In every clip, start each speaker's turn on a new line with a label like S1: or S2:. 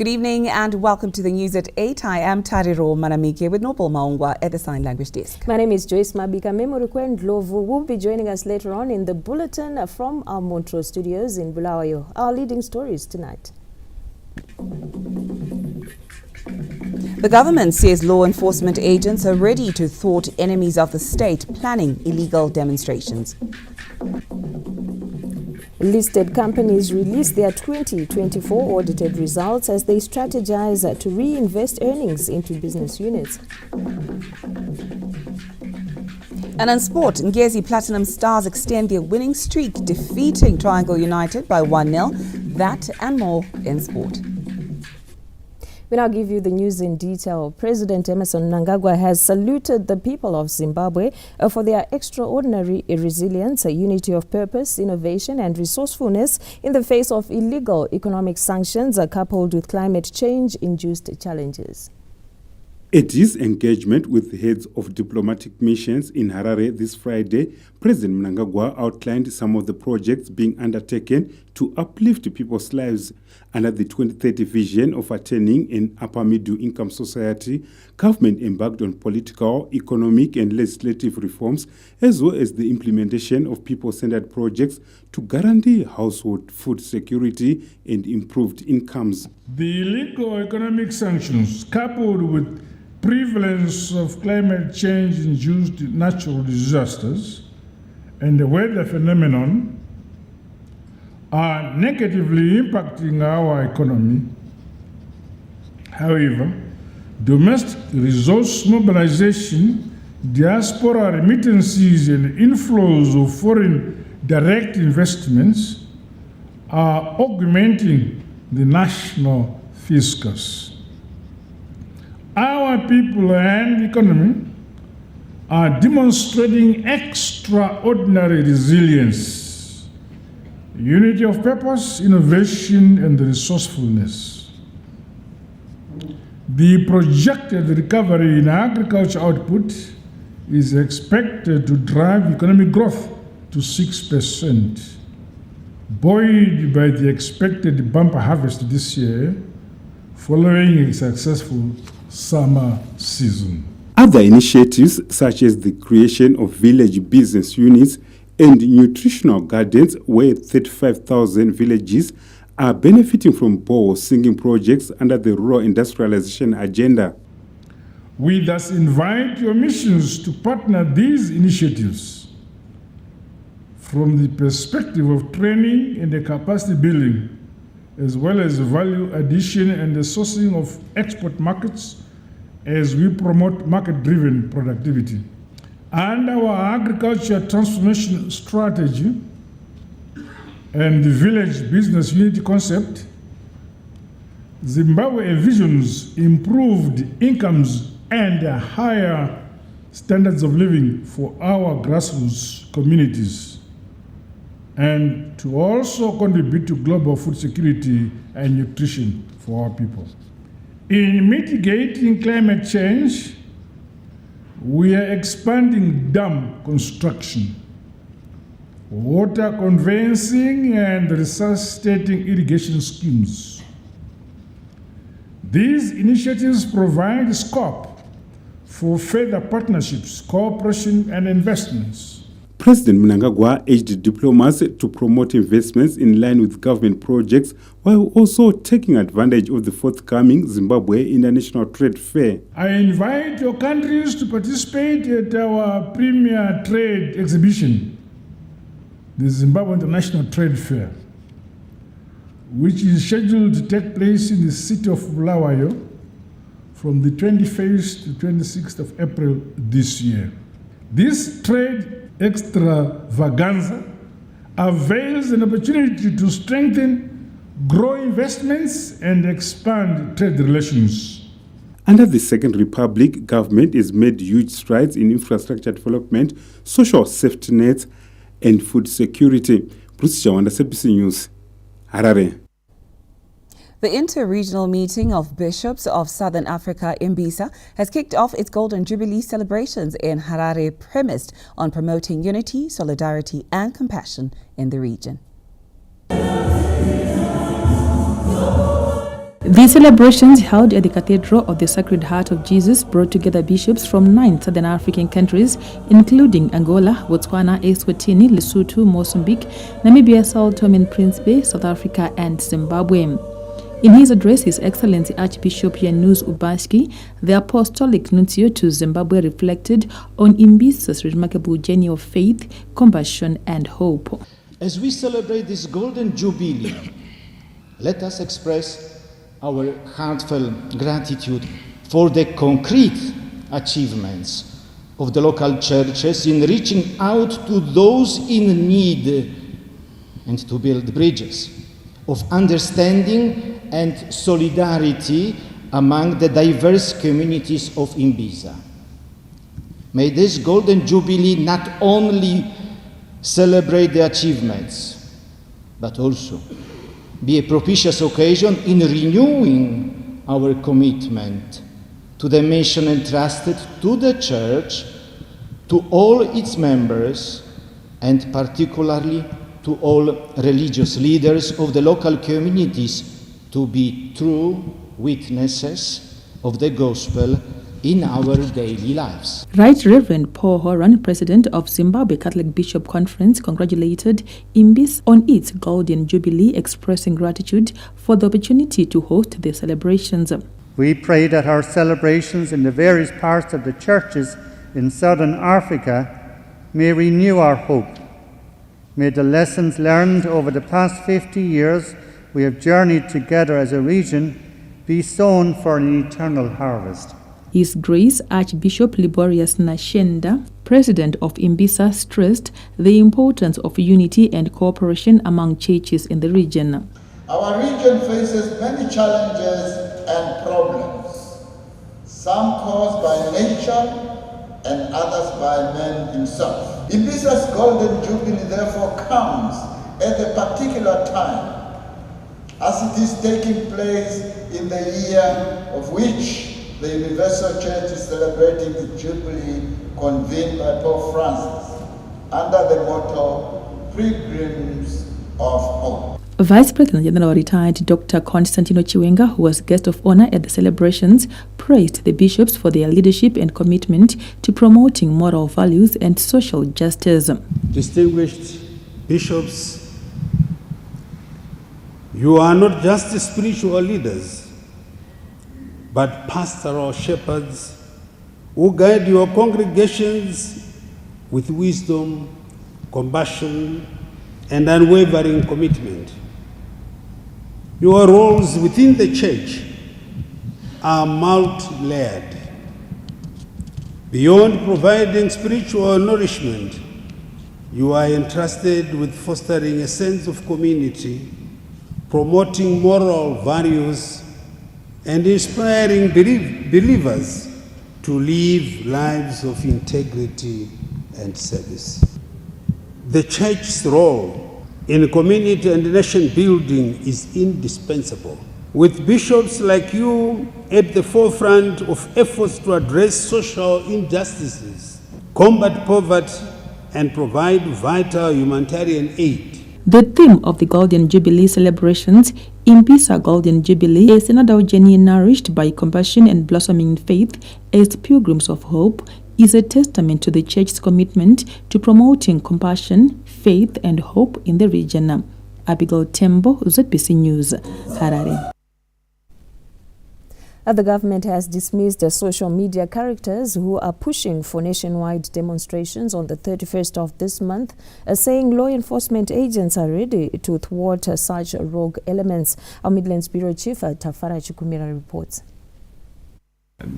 S1: Good evening and welcome to the news at 8. I am Tariro Manamike with Noble Maungwa at the Sign Language Desk.
S2: My name is Joyce Mabika. Memorikwe Ndlovu will be joining us later on in the bulletin from our Montrose studios in Bulawayo. Our leading stories tonight.
S1: The government says law enforcement agents are ready to thwart enemies of the state planning illegal demonstrations.
S2: Listed companies release their 2024 audited results as they strategize to reinvest earnings into business units.
S1: And in sport, Ngezi Platinum Stars extend their winning streak, defeating Triangle United by 1-0. That and more in sport.
S2: We now give you the news in detail. President Emmerson Mnangagwa has saluted the people of Zimbabwe for their extraordinary resilience, unity of purpose, innovation and resourcefulness in the face of illegal economic sanctions coupled with climate change-induced challenges.
S3: At his engagement with heads of diplomatic missions in Harare this Friday, President Mnangagwa outlined some of the projects being undertaken to uplift people's lives under the 2030 vision of attaining an upper middle income society. Government embarked on political, economic and legislative reforms as well as the implementation of people-centered projects to guarantee household food security and improved incomes.
S4: The illegal economic sanctions coupled with prevalence of climate change-induced natural disasters and the weather phenomenon are negatively impacting our economy. However, domestic resource mobilization, diaspora remittances and inflows of foreign direct investments are augmenting the national fiscus. Our people and economy are demonstrating extraordinary resilience, unity of purpose, innovation, and resourcefulness. The projected recovery in agriculture output is expected to drive economic growth to 6%, buoyed by the expected bumper harvest this year, following a successful summer season.
S3: Other initiatives such as the creation of village business units and nutritional gardens where 35,000 villages are benefiting from borehole sinking projects under the rural industrialization agenda.
S4: We thus invite your missions to partner these initiatives from the perspective of training and the capacity building, as well as value addition and the sourcing of export markets as we promote market-driven productivity. And our agriculture transformation strategy and the village business unity concept, Zimbabwe envisions improved incomes and higher standards of living for our grassroots communities, and to also contribute to global food security and nutrition for our people. In mitigating climate change, we are expanding dam construction, water conveying and resuscitating irrigation schemes. These initiatives provide scope for further partnerships, cooperation and investments.
S3: President Mnangagwa urged diplomats to promote investments in line with government projects while also taking advantage of the forthcoming Zimbabwe International Trade Fair.
S4: I invite your countries to participate at our premier trade exhibition, the Zimbabwe International Trade Fair, which is scheduled to take place in the city of Bulawayo from the 21st to 26th of April this year. This trade extravaganza avails an opportunity to strengthen, grow investments and expand trade relations.
S3: Under the Second Republic, government has made huge strides in infrastructure development, social safety nets and food security. Bruce Jawanda, SABC News, Harare.
S1: The inter-regional meeting of bishops of Southern Africa, Imbisa, has kicked off its Golden Jubilee celebrations in Harare, premised on promoting unity, solidarity and compassion in the region.
S5: The celebrations held at the Cathedral of the Sacred Heart of Jesus brought together bishops from 9 Southern African countries, including Angola, Botswana, Eswatini, Lesotho, Mozambique, Namibia, Sao Tome and Principe, South Africa, and Zimbabwe. In his address, His Excellency Archbishop Janusz Ubaski, the Apostolic Nuncio to Zimbabwe, reflected on Imbisa's remarkable journey of faith, compassion, and hope.
S6: As we celebrate this Golden Jubilee, let us express our heartfelt gratitude for the concrete achievements of the local churches in reaching out to those in need and to build bridges of understanding and solidarity among the diverse communities of Imbisa. May this Golden Jubilee not only celebrate the achievements, but also be a propitious occasion in renewing our commitment to the mission entrusted to the Church, to all its members, and particularly to all religious leaders of the local communities to be true witnesses of the gospel in our daily lives.
S5: Right Reverend Paul Horan, President of Zimbabwe Catholic Bishop Conference, congratulated Imbis on its Golden Jubilee, expressing gratitude for the opportunity to host the celebrations.
S7: We pray that our celebrations in the various parts of the churches in Southern Africa may renew our hope. May the lessons learned over the past 50 years we have journeyed together as a region be sown for an eternal harvest.
S5: His Grace Archbishop Liborius Nashenda, President of Imbisa, stressed the importance of unity and cooperation among churches in the region.
S8: Our region faces many challenges and problems, some caused by nature and others by man himself. Imbisa's Golden Jubilee therefore comes at a particular time, as it is taking place in the year of which the Universal Church is celebrating the Jubilee convened by Pope Francis under the motto, Pilgrims of Hope.
S5: Vice President General retired Dr. Constantino Chiwenga, who was guest of honor at the celebrations, praised the bishops for their leadership and commitment to promoting moral values and social justice.
S9: Distinguished bishops, you are not just spiritual leaders, but pastoral shepherds who guide your congregations with wisdom, compassion, and unwavering commitment. Your roles within the church are multi-layered. Beyond providing spiritual nourishment, you are entrusted with fostering a sense of community, promoting moral values, and inspiring believers to live lives of integrity and service. The Church's role in community and nation building is indispensable. With bishops like you at the forefront of efforts to address social injustices, combat poverty, and provide vital humanitarian aid.
S5: The theme of the Golden Jubilee celebrations, Imbisa Golden Jubilee, is another journey nourished by compassion and blossoming faith as pilgrims of hope, is a testament to the Church's commitment to promoting compassion, faith, and hope in the region. Abigail Tembo, ZBC News, Harare.
S2: The government has dismissed the social media characters who are pushing for nationwide demonstrations on the 31st of this month, saying law enforcement agents are ready to thwart such rogue elements. Our Midlands Bureau Chief Tafara Chukumira reports.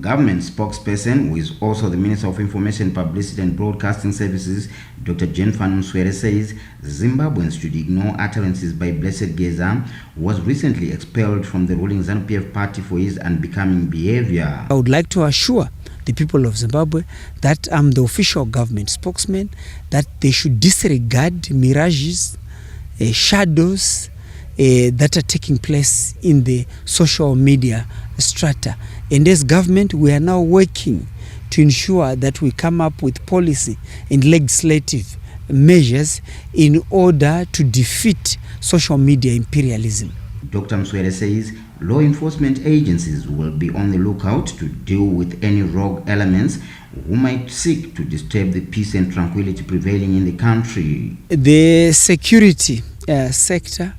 S10: Government spokesperson, who is also the Minister of Information, Publicity and Broadcasting Services, Dr. Jennifer Nswere, says Zimbabweans should ignore utterances by Blessed Geza, who was recently expelled from the ruling ZANU-PF party for his unbecoming behavior.
S11: I would like to assure the people of Zimbabwe that I'm the official government spokesman, that they should disregard mirages, shadows that are taking place in the social media strata. And as government, we are now working to ensure that we come up with policy and legislative measures in order to defeat social media imperialism.
S10: Dr. Mswere says Law enforcement agencies will be on the lookout to deal with any rogue elements who might seek to disturb the peace and tranquility prevailing in the country.
S11: The security sector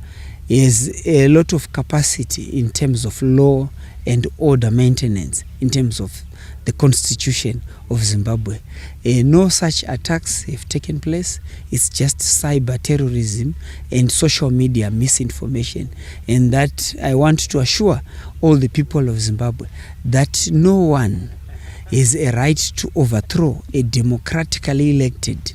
S11: is a lot of capacity in terms of law and order maintenance, in terms of the constitution of Zimbabwe. No such attacks have taken place. It's just cyber terrorism and social media misinformation. And that I want to assure all the people of Zimbabwe that no one has a right to overthrow a democratically elected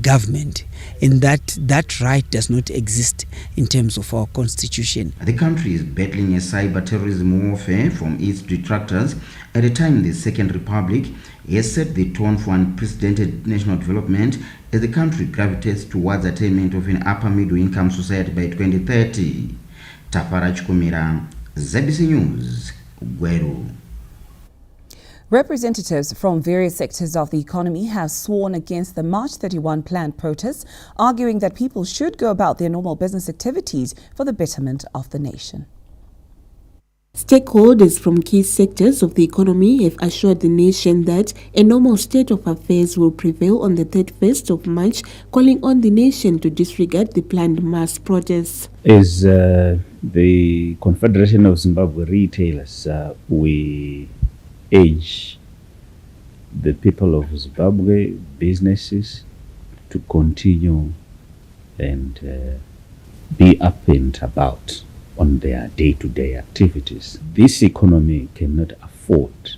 S11: government, and that right does not exist in terms of our constitution.
S10: The country is battling a cyber terrorism warfare from its detractors at a time the Second Republic has set the tone for unprecedented national development as the country gravitates towards attainment of an upper middle income society by 2030. Tafara Chukumira, ZBC News, Gweru.
S1: Representatives from various sectors of the economy have sworn against the March 31 planned protests, arguing that people should go about their normal business activities for the betterment of the nation.
S12: Stakeholders from key sectors of the economy have assured the nation that a normal state of affairs will prevail on the 31st of March, calling on the nation to disregard the planned mass protests.
S13: As the Confederation of Zimbabwe Retailers, we urge the people of Zimbabwe, businesses, to continue and be up and about on their day-to-day activities. This economy cannot afford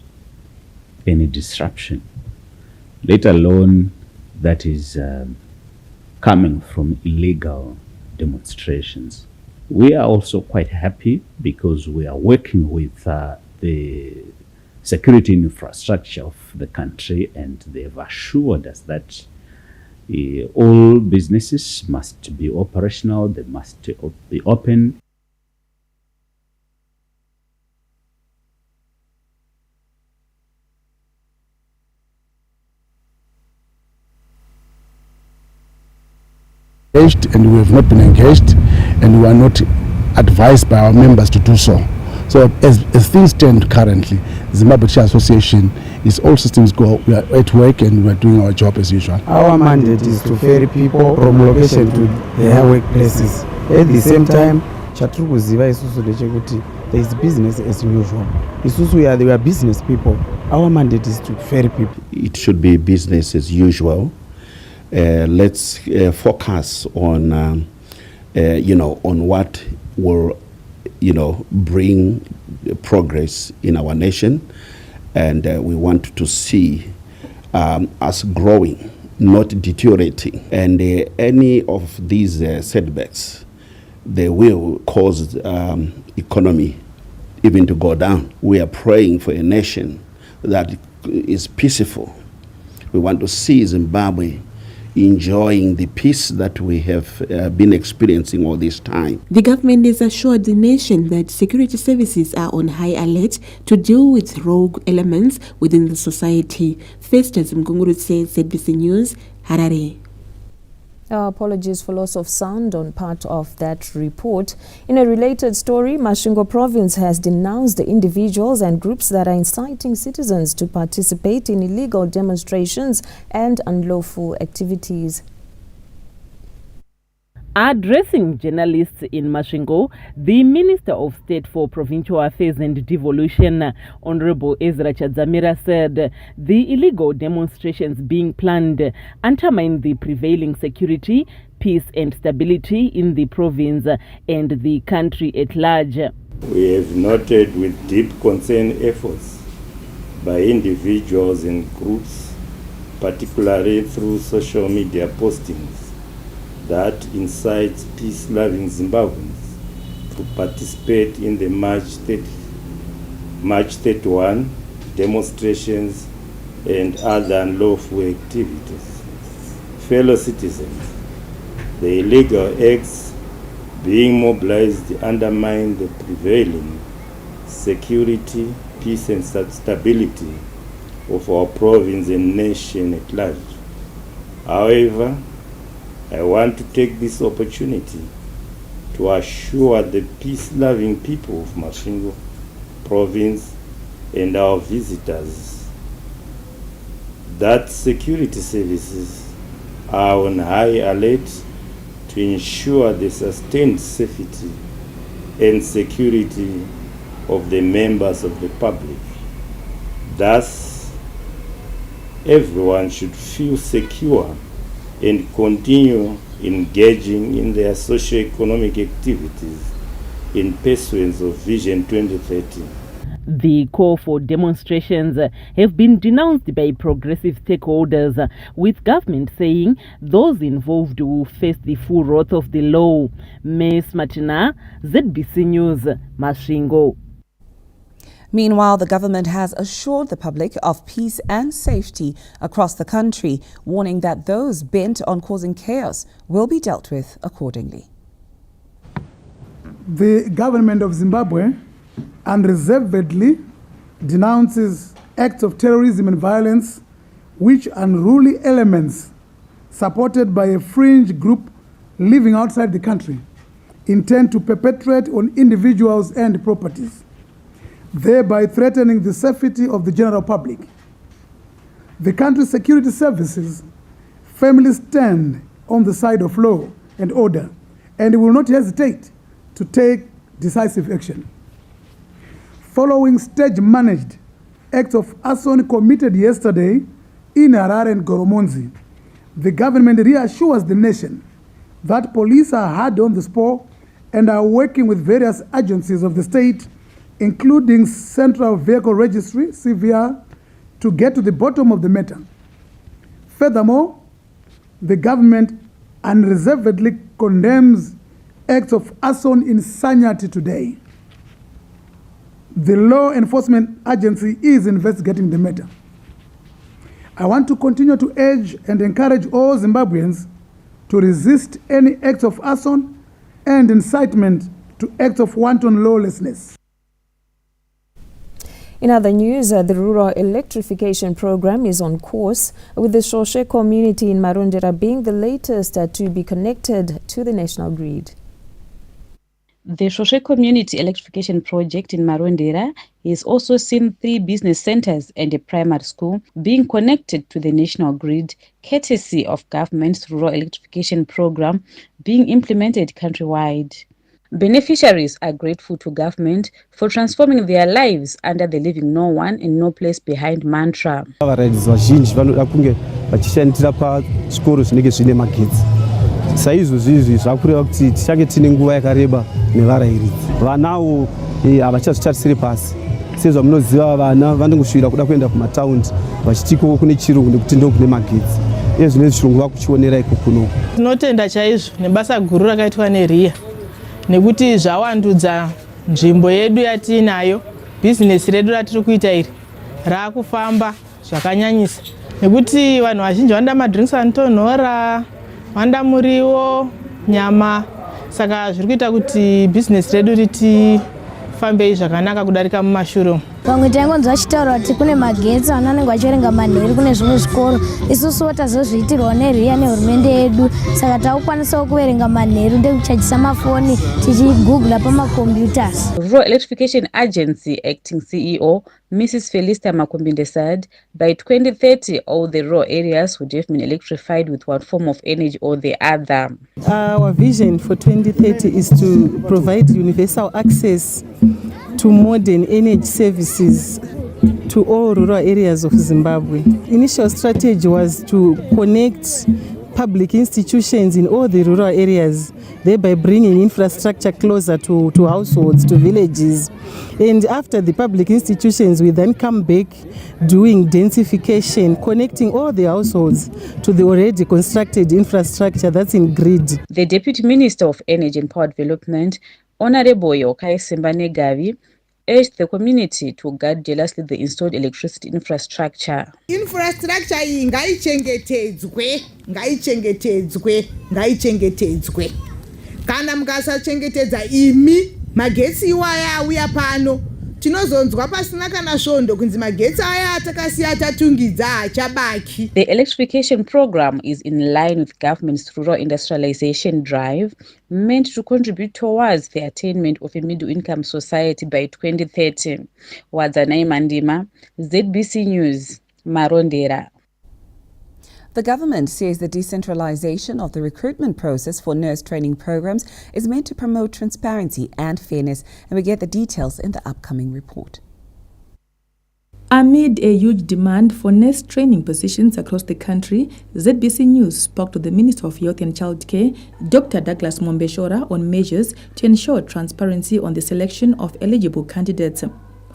S13: any disruption, let alone that is coming from illegal demonstrations. We are also quite happy because we are working with the security infrastructure of the country, and they've assured us that all businesses must be operational, they must be open.
S14: And we have not been engaged, and we are not advised by our members to do so. So as things stand currently, Zimbabwe Chair Association is all systems go. We are at work and we are doing our job as usual.
S15: Our mandate is to ferry people from location to their workplaces. At the same time, chatiri kuziva isusu ndechekuti there is business as usual. Isusu we are business people. Our mandate is to ferry people.
S16: It should be business as usual. Let's focus on on what will bring progress in our nation, and we want to see us growing, not deteriorating. And any of these setbacks, they will cause economy even to go down. We are praying for a nation that is peaceful. We want to see Zimbabwe enjoying the peace that we have been experiencing all this time.
S12: The government has assured the nation that security services are on high alert to deal with rogue elements within the society. Festus Mgunguru says, ZBC News, Harare.
S2: Our apologies for loss of sound on part of that report. In a related story, Masvingo Province has denounced the individuals and groups that are inciting citizens to participate in illegal demonstrations and unlawful activities.
S17: Addressing journalists in Masvingo, the Minister of State for Provincial Affairs and Devolution, Honorable Ezra Chadzamira, said the illegal demonstrations being planned undermine the prevailing security, peace and stability in the province and the country at large.
S18: We have noted with deep concern efforts by individuals and groups, particularly through social media postings, that incites peace-loving Zimbabweans to participate in the March 31 demonstrations and other unlawful activities. Fellow citizens, the illegal acts being mobilized undermine the prevailing security, peace and stability of our province and nation at large. However, I want to take this opportunity to assure the peace-loving people of Masvingo province and our visitors that security services are on high alert to ensure the sustained safety and security of the members of the public. Thus, everyone should feel secure and continue engaging in their socio-economic activities in pursuance of Vision 2030.
S17: The call for demonstrations have been denounced by progressive stakeholders, with government saying those involved will face the full wrath of the law. Ms. Martina, ZBC News, Masvingo.
S1: Meanwhile, the government has assured the public of peace and safety across the country, warning that those bent on causing chaos will be dealt with accordingly.
S4: The government of Zimbabwe unreservedly denounces acts of terrorism and violence which unruly elements supported by a fringe group living outside the country intend to perpetrate on individuals and properties, thereby threatening the safety of the general public. The country's security services firmly stand on the side of law and order and will not hesitate to take decisive action. Following stage-managed acts of arson committed yesterday in Harare and Goromonzi, the government reassures the nation that police are hard on the spot and are working with various agencies of the state, including Central Vehicle Registry, CVR, to get to the bottom of the matter. Furthermore, the government unreservedly condemns acts of arson in Sanyati today. The law enforcement agency is investigating the matter. I want to continue to urge and encourage all Zimbabweans to resist any acts of arson and incitement to acts of wanton lawlessness.
S2: In other news, the rural electrification program is on course, with the Shoshe community in Marondera being the latest to be connected to the national grid.
S19: The Shoshe Community Electrification Project in Marondera has also seen 3 business centers and a primary school being connected to the national grid, courtesy of government's rural electrification program being implemented countrywide. Beneficiaries are grateful to government for transforming their lives under the leaving no one and no place behind mantra.
S15: Varairidzi vazhinji vanoda kunge vachishandira pazvikoro zvinenge zvine magetsi. Saizvozvizvi zvakureva kuti tichange tine nguva yakareba nevarairidzi. Vanawo havachazvitarisiri pasi. Sezvamunoziva vana vanongosvira kuda kuenda kumataundi vachitiko kune chirungu nekuti ndo kune magetsi. Iye zvinezvi chirungu vakuchionera iko kuno.
S20: Tinotenda chaizvo nebasa guru rakaitwa neRIA nekuti zvawandudza nzvimbo yedu yatinayo, bhizinesi redu ratiri kuita iri raakufamba zvakanyanyisa nekuti vanhu vazhinji vanoda madrinks anotonhora, vanoda muriwo, nyama, saka zviri kuita kuti bhizinesi redu ritifambei zvakanaka kudarika mumashure.
S21: Vamwe taingonzwa vachitaura kuti kune magetsi vana vanenge vachiverenga manheru kune zvimwe zvikoro, isusu tazozviitirwawo neRIA nehurumende yedu, saka takukwanisawo kuverenga manheru ndekuchajisa mafoni tichigugula pamacomputers.
S19: Rural Electrification Agency Acting CEO Mrs. Felista Makumbinde said by 2030 all the rural areas would have been electrified with one form of energy or the other.
S22: Our vision for 2030 is to provide universal access to modern energy services to all rural areas of Zimbabwe. Initial strategy was to connect public institutions in all the rural areas, thereby bringing infrastructure closer to households, to villages. And after the public institutions, we then come back doing densification, connecting all the households to the already constructed infrastructure that's in grid.
S19: The Deputy Minister of Energy and Power Development, Honorable Yokai Sembane Gavi, urged the community to guard jealously the installed electricity infrastructure.
S23: Infrastructure iyi ngaichengetedzwe. Kana mukasachengetedza imi magetsi iwaya auya pano tinozonzwa pasina kana svondo kunzi magetsi aya atakasiya tatungidza haachabaki.
S19: The electrification program is in line with government's rural industrialization drive, meant to contribute towards the attainment of a middle-income society by 2030. Wadzanai Mandima, ZBC News, Marondera.
S1: The government says the decentralization of the recruitment process for nurse training programs is meant to promote transparency and fairness, and we get the details in the upcoming report.
S5: Amid a huge demand for nurse training positions across the country, ZBC News spoke to the Minister of Health and Childcare, Dr. Douglas Mombeshora, on measures to ensure transparency on the selection of eligible candidates.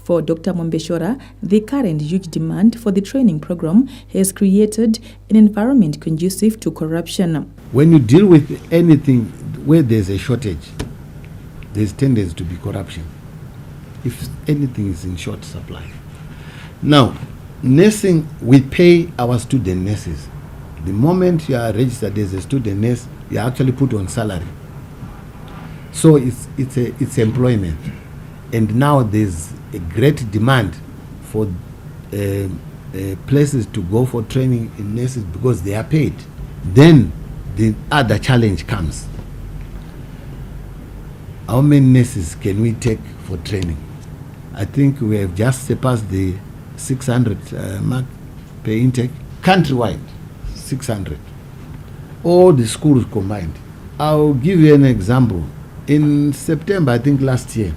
S5: For Dr. Mombeshora, the current huge demand for the training program has created an environment conducive to corruption.
S3: When you deal with anything where there's a shortage, there's tendency to be corruption. If anything is in short supply. Now, nursing, we pay our student nurses. The moment you are registered as a student nurse, you are actually put on salary. So it's employment. And now there's a great demand for places to go for training in nurses because they are paid. Then the other challenge comes. How many nurses can we take for training? I think we have just surpassed the 600 mark per intake. Countrywide, 600. All the schools combined. I'll give you an example. In September, I think last year,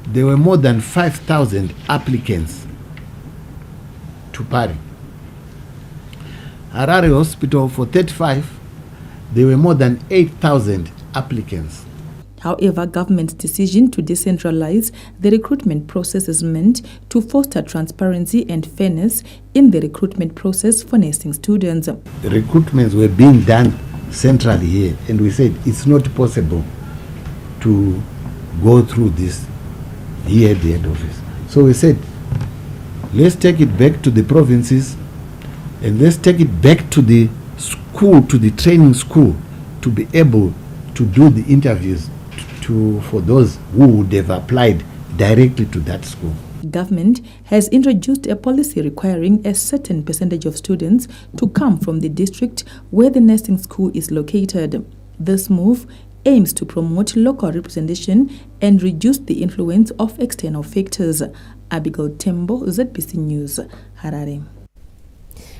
S3: there were more than 5,000 applicants to Pari. Harare Hospital for 35, there were more than 8,000 applicants.
S5: However, government's decision to decentralize the recruitment process is meant to foster transparency and fairness in the recruitment process for nursing students.
S3: The recruitments were being done centrally here, and we said it's not possible to go through this here at the head office. So we said, let's take it back to the provinces and let's take it back to the school, to the training school, to be able to do the interviews for those who would have applied directly to that school.
S5: Government has introduced a policy requiring a certain percentage of students to come from the district where the nursing school is located. This move aims to promote local representation and reduce the influence of external factors. Abigail Tembo, ZBC News, Harare.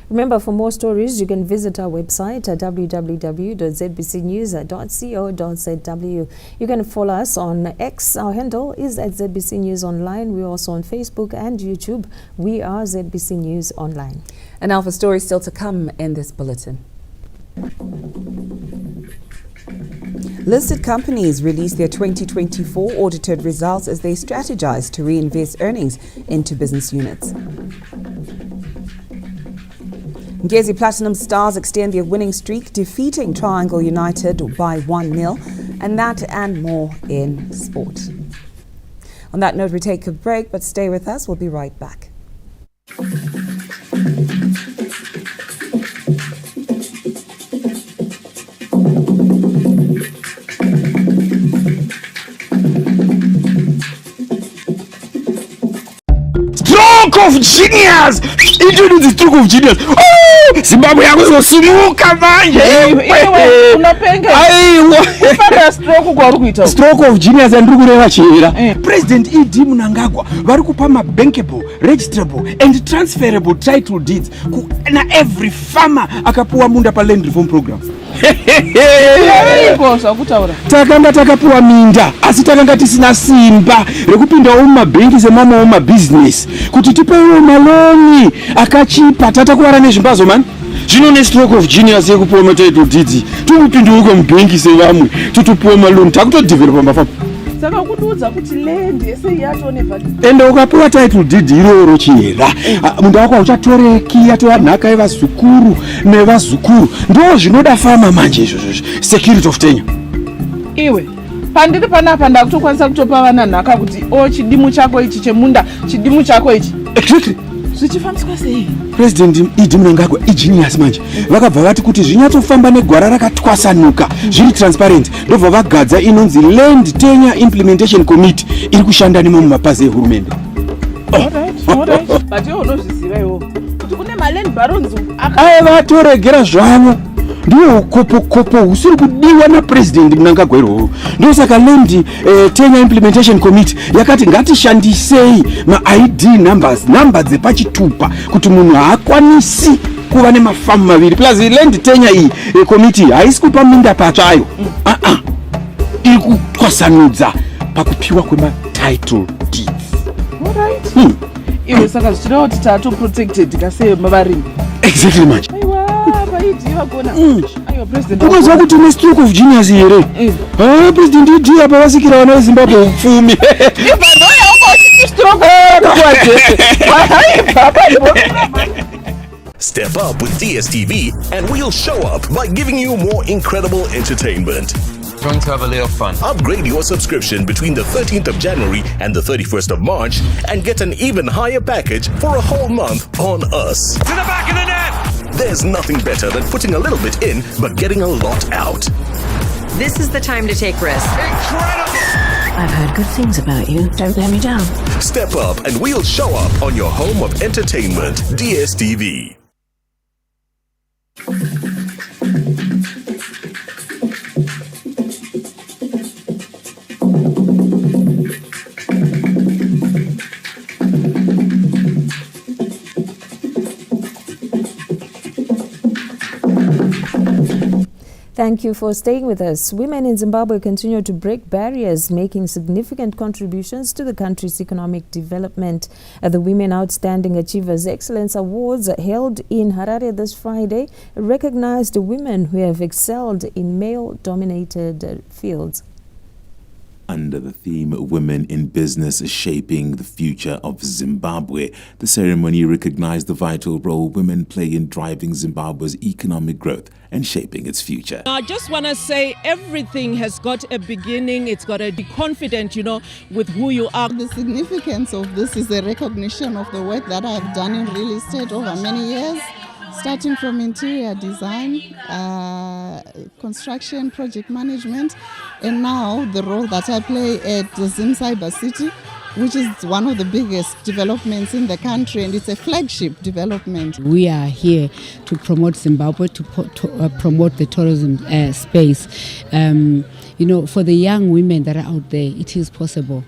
S2: Remember, for more stories, you can visit our website at www.zbcnews.co.zw. You can follow us on X. Our handle is at ZBC News Online. We're also on Facebook and YouTube. We are ZBC News Online.
S1: And now for stories still to come in this bulletin. Listed companies released their 2024 audited results as they strategize to reinvest earnings into business units. Ngezi Platinum Stars extend their winning streak, defeating Triangle United by 1-0, and that and more in sport. On that note, we take a break, but stay with us. We'll be right back.
S6: Stroke of genius! Introduce the stroke of genius. Oh! Zimbabwe yakuzosumuka manje. Stroke of genius andiri kureva chera. President ED Mnangagwa vari kupa mabankable, registrable and transferable title deeds na every farmer akapuwa munda pa land reform program. Takanga takapuwa minda asi takanga tisina simba rekupinda mumabhengi semama mumabusiness kuti tipewo maloni akachipa tatakuwara nezvimbazo mani zvino nestroke of genius yekupuwa matitle deeds tikupinduka mubhengi sevamwe totopuwa maloni takutodevelopa mafamu
S20: saka kuduza kuti land yese yatoneva
S6: ende ukapuwa title deed iroro chiyera mundu wako uchatoreki atova nhaka yevazukuru nevazukuru ndo zvinoda fama manje izvozvo security of tenure
S20: iwe pandiri panapa ndakutokwanisa kutopa vana nhaka kuti chidimu chako ichi chemunda chidimu chako ichi
S6: exactly zvichifambiswa sei? President Idi Mnangagwa igenius manje vakabva vati kuti zvinyatsofamba negwara rakatwasanuka zviri transparent ndobva vagadza inonzi Land Tenure Implementation Committee iri kushanda nemumapazi ehurumende.
S20: But you unozviziva iwo kuti kune maland barons
S6: vatoregera zvavo ndiwo ukopo husiri kudiwa napresident Mnangagwa irwowo. Ndio saka Land Tenure Implementation Committee yakati ngatishandisei ma-ID numbers, namba dzepachitupa kuti munhu haakwanisi kuva nemafamu maviri. Plus Land Tenure iyi committee haisi kupa minda patsvayo, iri kutwasanudza pakupiwa kwema-title deeds.
S20: iwe saka zvichireva kuti tato protected kasei mavarimi.
S6: Exactly manje.
S20: President
S6: unozwa kuti une stroke of genius here. President Idi apa vasikira vana veZimbabwe upfumi.
S7: Step up with DSTV and we'll show up by giving you more incredible entertainment.
S8: Going to have a little fun.
S7: Upgrade your subscription between the 13th of January and the 31st of March and get an even higher package for a whole month on us.
S8: To the back of the net!
S7: There's nothing better than putting a little bit in but getting a lot out.
S9: This is the time to take risks.
S8: Incredible!
S9: I've heard good things about you. Don't let me down.
S7: Step up and we'll show up on your home of entertainment, DSTV.
S2: Thank you for staying with us. Women in Zimbabwe continue to break barriers, making significant contributions to the country's economic development. The Women Outstanding Achievers Excellence Awards held in Harare this Friday recognized women who have excelled in male-dominated fields.
S24: Under the theme Women in Business Shaping the Future of Zimbabwe, the ceremony recognized the vital role women play in driving Zimbabwe's economic growth and shaping its future.
S25: I just want to say everything has got a beginning. It's got to be confident, with who you are.
S26: The significance of this is a recognition of the work that I've done in real estate over many years. Starting from interior design, construction, project management, and now the role that I play at Zim Cyber City, which is one of the biggest developments in the country, and it's a flagship development.
S27: We are here to promote Zimbabwe, to promote the tourism space. For the young women that are out there, it is possible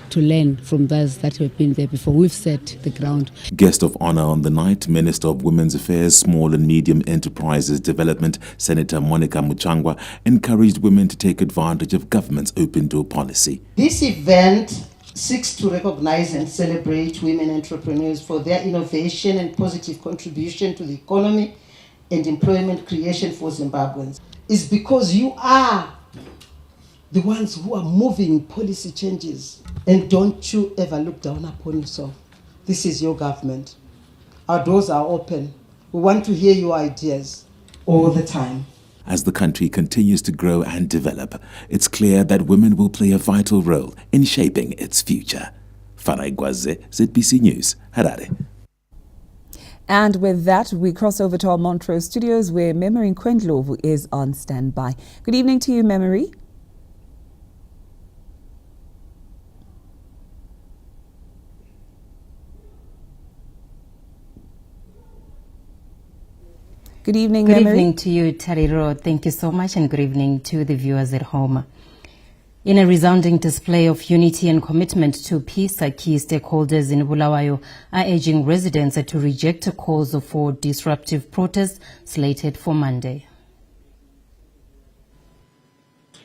S27: to learn from those that have been there before. We've set the ground.
S24: Guest of honor on the night, Minister of Women's Affairs, Small and Medium Enterprises Development, Senator Monica Muchangwa, encouraged women to take advantage of government's open door policy.
S28: This event seeks to recognize and celebrate women entrepreneurs for their innovation and positive contribution to the economy and employment creation for Zimbabweans. It's because you are the ones who are moving policy changes. And don't you ever look down upon yourself. This is your government. Our doors are open. We want to hear your ideas all the time.
S24: As the country continues to grow and develop, it's clear that women will play a vital role in shaping its future. Farai Gwaze, ZBC News, Harare.
S1: And with that, we cross over to our Montrose studios where Memory Nkwendlovu is on standby. Good evening to you, Memory. Good evening,
S29: Good
S1: Memory.
S29: evening to you, Tariro. Thank you so much, and good evening to the viewers at home. In a resounding display of unity and commitment to peace, key stakeholders in Bulawayo are urging residents to reject calls for disruptive protests slated for Monday.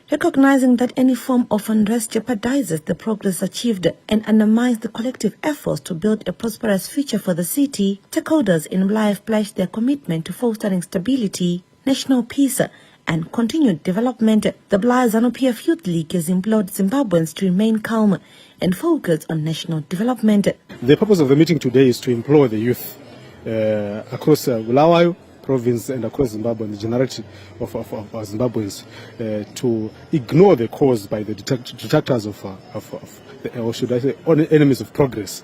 S30: Recognizing that any form of unrest jeopardizes the progress achieved and undermines the collective efforts to build a prosperous future for the city, stakeholders in Bulawayo pledged their commitment to fostering stability, national peace, and continued development. The Bulawayo ZANU-PF Youth League has implored Zimbabweans to remain calm and focus on national development.
S31: The purpose of the meeting today is to implore the youth across Bulawayo province and across Zimbabwe and the generality of Zimbabweans to ignore the cause by the detractors or should I say, enemies of progress,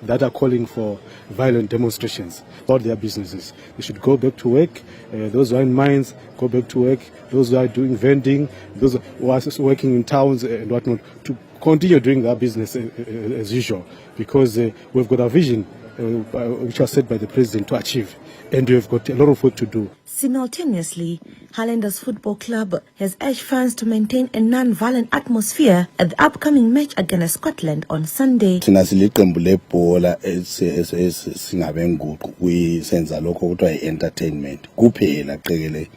S31: that are calling for violent demonstrations about their businesses. They should go back to work. Those who are in mines, go back to work. Those who are doing vending, those who are working in towns and whatnot, to continue doing their business as usual, because we've got a vision which was set by the president to achieve, and we've got a lot of work to do.
S30: Simultaneously, Highlanders Football Club has urged fans to maintain a non-violent atmosphere at the upcoming match against Scotland on Sunday.
S4: Sinasiliqembu lebhola singabenguqu kuyisenza lokho kuthiwa i-entertainment kuphela qekele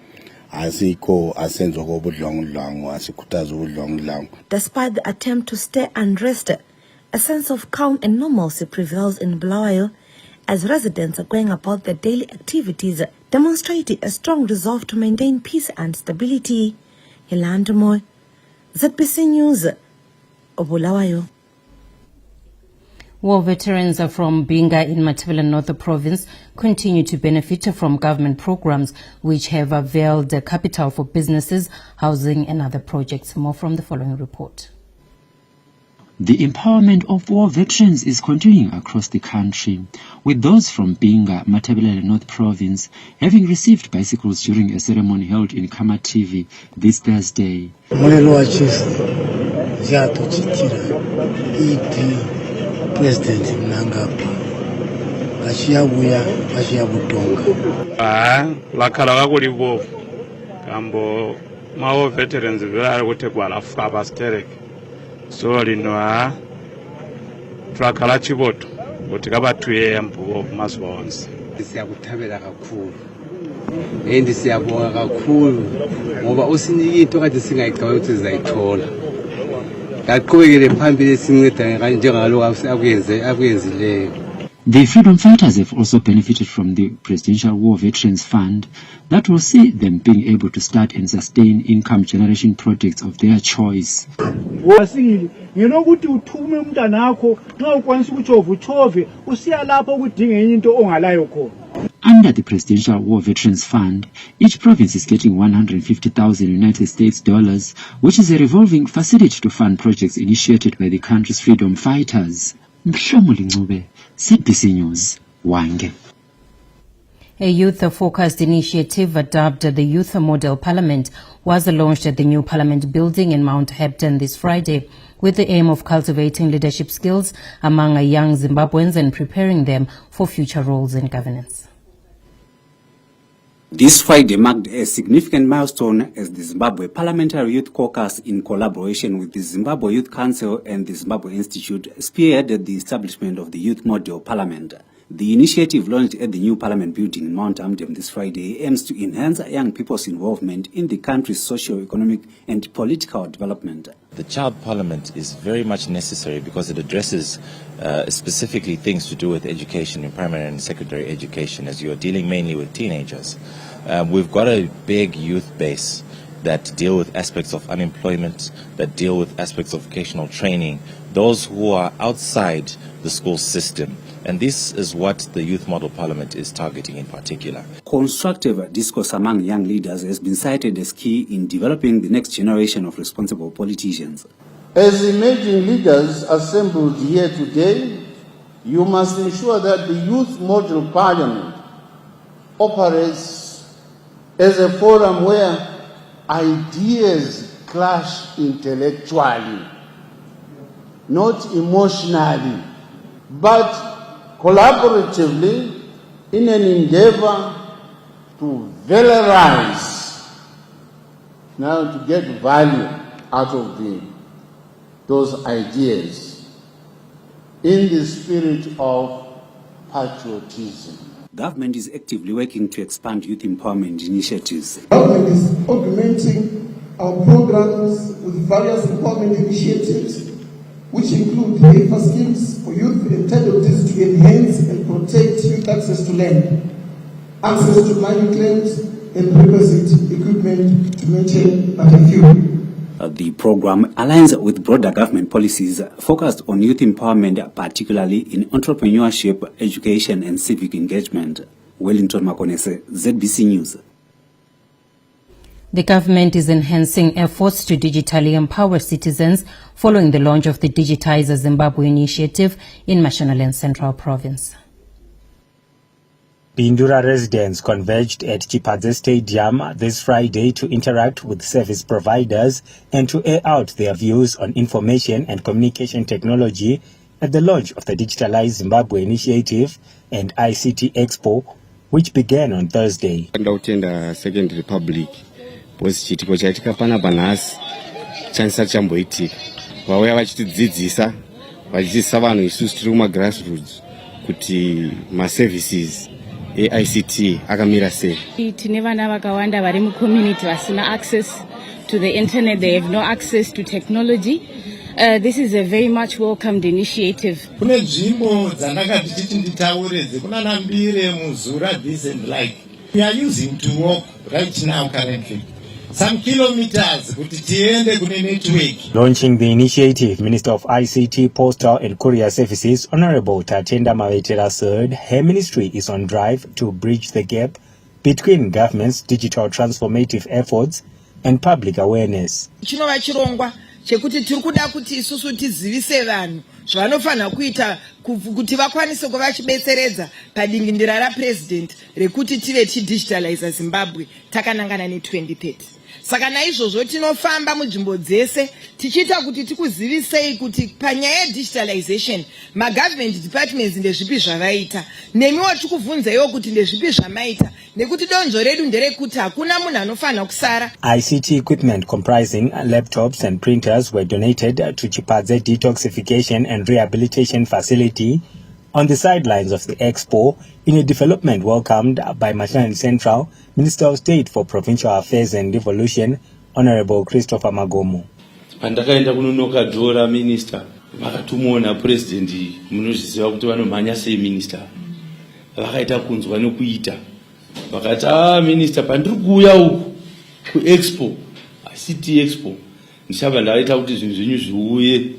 S4: asikho asenzo kobudlongudlongo asikhuthaza ubudlongudlongo.
S30: Despite the attempt to stay unrest, a sense of calm and normalcy prevails in Bulawayo as residents are going about their daily activities, demonstrating a strong resolve to maintain peace and stability. Hilanda Moy, ZBC News, Bulawayo.
S29: War veterans from Binga in Matabele North Province continue to benefit from government programs which have availed the capital for businesses, housing and other projects. More from the following report.
S10: The empowerment of war veterans is continuing across the country, with those from Binga, Matabele North Province, having received bicycles during a ceremony held in Kamativi this Thursday.
S4: President Mnangagwa achiyabuya butonga
S11: lakhala kakulibovu kambo mawo veterans vali kutegwa lafuka pasterek so lino twakhala chiboto kuti kabathuye mbuwo kumazuva onse.
S12: Siyakuthabela kakhulu and siyabonga kakhulu ngoba usinike into kade singayicabanga ukuthi sizayithola.
S10: The freedom fighters have also benefited from the Presidential War Veterans Fund that will see them being able to start and sustain income generation projects of their choice. Under the Presidential War Veterans Fund, each province is getting $150,000 United States dollars, which is a revolving facility to fund projects initiated by the country's freedom fighters. Mhlomuli Ncube, ZBC News, Wange.
S29: A youth-focused initiative dubbed the Youth Model Parliament was launched at the new Parliament building in Mount Hepton this Friday, with the aim of cultivating leadership skills among young Zimbabweans and preparing them for future roles in governance.
S13: This Friday marked a significant milestone as the Zimbabwe Parliamentary Youth Caucus, in collaboration with the Zimbabwe Youth Council and the Zimbabwe Institute, spearheaded the establishment of the Youth Model Parliament. The initiative, launched at the new Parliament building in Mount Amdem this Friday, aims to enhance young people's involvement in the country's socio-economic and political development.
S14: The Child Parliament is very much necessary because it addresses specifically things to do with education in primary and secondary education, as you are dealing mainly with teenagers. We've got a big youth base that deal with aspects of unemployment, that deal with aspects of vocational training, those who are outside the school system. And this is what the Youth Model Parliament is targeting in particular.
S13: Constructive discourse among young leaders has been cited as key in developing the next generation of responsible politicians.
S15: As emerging leaders assembled here today, you must ensure that the Youth Model Parliament operates as a forum where ideas clash intellectually, not emotionally, but collaboratively in an endeavor to valorize, now to get value out of those ideas in the spirit of patriotism.
S13: Government is actively working to expand youth empowerment initiatives.
S16: Government is augmenting our programs with various empowerment initiatives, which include paper schemes for youth entitled to enhance and protect youth access to land, access to mining claims, and requisite equipment, to mention but a few.
S13: The program aligns with broader government policies focused on youth empowerment, particularly in entrepreneurship, education, and civic engagement. Wellington Makonese, ZBC News.
S29: The government is enhancing efforts to digitally empower citizens following the launch of the Digitize Zimbabwe initiative in Mashonaland Central Province.
S3: Bindura residents converged at Chipadze Stadium this Friday to interact with service providers and to air out their views on information and communication technology at the launch of the Digitalize Zimbabwe initiative and ICT Expo, which began on Thursday.
S12: Second Republic was chitiko chaitika panapa nhasi chanisati chamboitika vauya vachitidzidzisa vachidzidzisa vanhu isusu tiri kuma grassroots kuti maservices eict akamira sei.
S5: Tine vana vakawanda vari mucommunity vasina access to the internet, they have no access to technology. This is a very much welcomed initiative.
S6: Kune nzvimbo dzandakati titi nditaure dzekunana Mbire, Muzura, this and like. We are using to walk right now currently some kilometers kuti tiende kune network.
S3: Launching the initiative, Minister of ICT, Postal and Courier Services, Honorable Tatenda Mavetera said her ministry is on drive to bridge the gap between government's digital transformative efforts and public awareness.
S8: Chinova chirongwa chekuti tiri kuda kuti isusu tizivise vanhu zvavanofanira kuita kuti vakwanise kuva vachibetseredza padingindira rapresident rekuti tive tidigitalize Zimbabwe takanangana ne2030. Saka naizvozvo tinofamba munzvimbo dzese tichiita kuti tikuzivisei kuti panyaya yedigitalization magovernment departments ndezvipi zvavaita, nemiwo tikubvunzaiwo kuti ndezvipi zvamaita, nekuti donzvo redu nderekuti hakuna munhu anofanira kusara.
S3: ICT equipment comprising laptops and printers were donated to Chipadze Detoxification and Rehabilitation Facility on the sidelines of the expo in a development welcomed by Mashonaland Central Minister of State for Provincial Affairs and Devolution, Honorable Christopher Magomo.
S17: Pandakaenda kunonoka Dora minister, vakatumona president munozviziva kuti vanomhanya sei minister. Vakaita kunzwa nokuita. Vakati minister pandiri kuuya uku kuexpo, ICT expo, ndichabva ndaita kuti zvinhu zvenyu zviuye.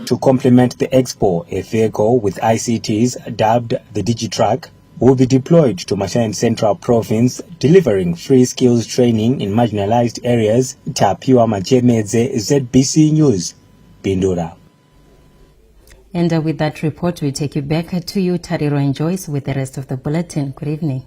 S3: To complement the expo, a vehicle with ICTs dubbed the DigiTruck will be deployed to Mashonaland Central Province, delivering free skills training in marginalized areas. Tapiwa Machemedze, ZBC News, Bindura.
S29: And with that report, we take you back to you, Tariro and Joyce, with the rest of the bulletin. Good evening.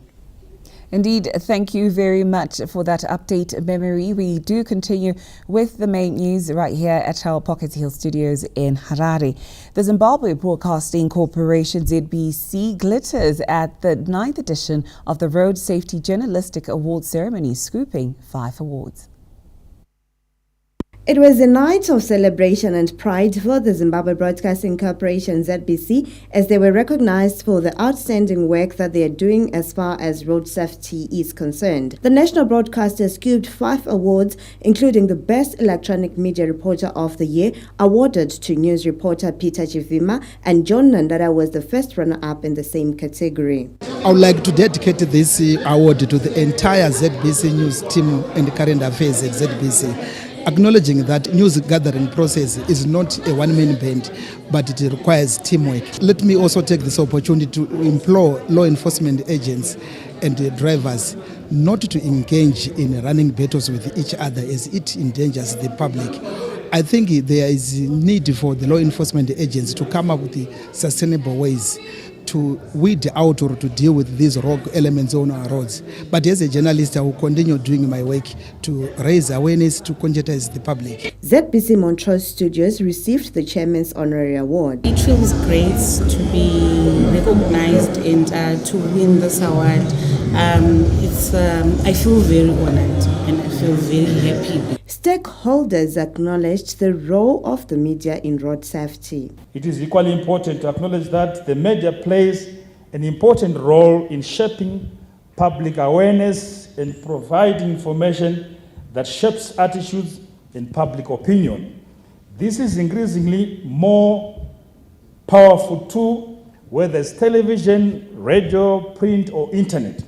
S1: Indeed, thank you very much for that update, Memory. We do continue with the main news right here at our Pocket Hill Studios in Harare. The Zimbabwe Broadcasting Corporation, ZBC, glitters at the 9th edition of the Road Safety Journalistic Awards ceremony, scooping 5 awards.
S18: It was a night of celebration and pride for the Zimbabwe Broadcasting Corporation, ZBC, as they were recognized for the outstanding work that they are doing as far as road safety is concerned. The national broadcaster scooped 5 awards, including the Best Electronic Media Reporter of the Year, awarded to news reporter Peter Chivima, and John Nandara was the first runner-up in the same category.
S19: I would like to dedicate this award to the entire ZBC News team and current affairs at ZBC. Acknowledging that news gathering process is not a one-man band, but it requires teamwork. Let me also take this opportunity to implore law enforcement agents and drivers not to engage in running battles with each other as it endangers the public. I think there is a need for the law enforcement agents to come up with sustainable ways to weed out or to deal with these rogue elements on our roads. But as a journalist, I will continue doing my work to raise awareness, to conscientize the public.
S18: ZBC Montrose Studios received the Chairman's Honorary Award.
S20: It feels great to be recognized and to win this award. I feel very honored and I feel very happy.
S18: Stakeholders acknowledged the role of the media in road safety.
S21: It is equally important to acknowledge that the media plays an important role in shaping public awareness and providing information that shapes attitudes and public opinion. This is increasingly more powerful too, whether it's television, radio, print, or internet.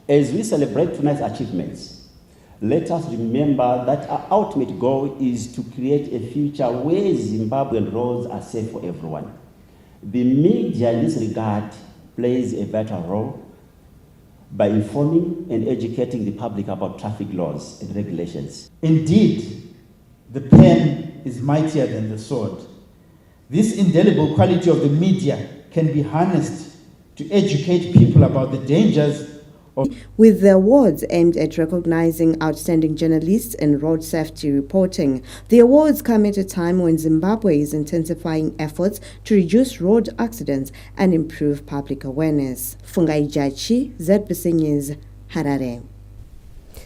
S22: As we celebrate tonight's achievements, let us remember that our ultimate goal is to create a future where Zimbabwean roads are safe for everyone. The media in this regard plays a vital role. by informing and educating the public about traffic laws and regulations.
S2: Indeed, the pen is mightier than the sword. This indelible quality of the media can be harnessed to educate people about the dangers of...
S18: With the awards aimed at recognizing outstanding journalists in road safety reporting, the awards come at a time when Zimbabwe is intensifying efforts to reduce road accidents and improve public awareness. Fungai Jachi, ZBC News, Harare.